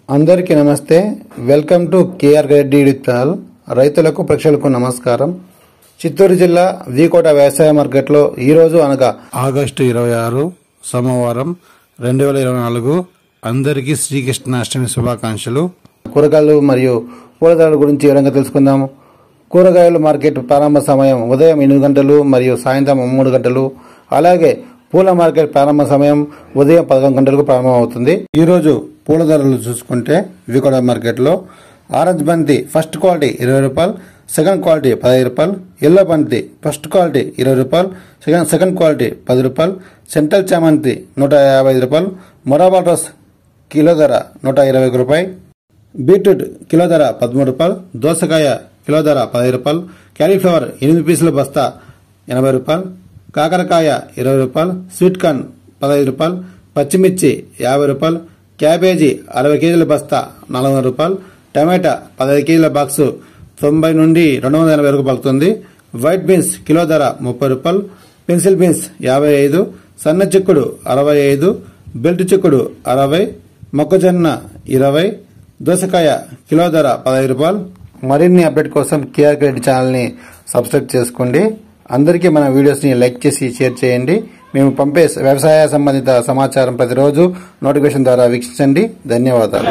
అందరికీ నమస్తే. Welcome to KR Reddy channel. రైతులకు ప్రేక్షకులకు నమస్కారం. చిత్తూరు జిల్లా వీకోట వ్యవసాయ మార్కెట్లో ఈరోజు అనగా ఆగస్టు 26 సోమవారం 2024 అందరికీ శ్రీకృష్ణాష్టమి శుభాకాంక్షలు. కూరగాయలు మరియు పూల ధరల గురించి వివరంగా తెలుసుకుందాము. కూరగాయల మార్కెట్ ప్రారంభ సమయం ఉదయం 8 గంటలు మరియు సాయంత్రం 3 గంటలు. అలాగే పూల మార్కెట్ ప్రారంభ సమయం ఉదయం 11 గంటలకు ప్రారంభమవుతుంది. ఈరోజు పూల ధరలు చూసుకుంటే వీకోట మార్కెట్లో ఆరెంజ్ బంతి ఫస్ట్ క్వాలిటీ 20 రూపాయలు, సెకండ్ క్వాలిటీ 15 రూపాయలు, ఎల్లో బంతి ఫస్ట్ క్వాలిటీ 20 రూపాయలు, సెకండ్ క్వాలిటీ 10 రూపాయలు, సెంట్రల్ చామంతి 155 రూపాయలు, మొరాబాల్ రోస్ కిలో ధర 121 రూపాయలు, బీట్రూట్ కిలో ధర 13 రూపాయలు, దోసకాయ కిలో ధర 15 రూపాయలు, క్యాలీఫ్లవర్ 8 పీసుల బస్తా 80 రూపాయలు, కాకరకాయ 20 రూపాయలు, స్వీట్ కార్న్ 15 రూపాయలు, పచ్చిమిర్చి 50 రూపాయలు, క్యాబేజీ 60 కేజీల బస్తా 400 రూపాయలు, టమాటా 15 కేజీల బాక్సు 90 నుండి 280 వరకు పలుకుతుంది. వైట్ బీన్స్ కిలో ధర 30 రూపాయలు, పెన్సిల్ బీన్స్ 55, సన్న చిక్కుడు 65, బెల్ట్ చిక్కుడు 60, మొక్కజొన్న 20, దోసకాయ కిలో ధర 15 రూపాయలు. మరిన్ని అప్డేట్ కోసం కేఆర్ రెడ్డి ఛానల్ని సబ్స్క్రైబ్ చేసుకోండి. అందరికీ మన వీడియోస్ని లైక్ చేసి షేర్ చేయండి. మేము పంపే వ్యవసాయ సంబంధిత సమాచారం ప్రతిరోజు నోటిఫికేషన్ ద్వారా వీక్షించండి. ధన్యవాదాలు.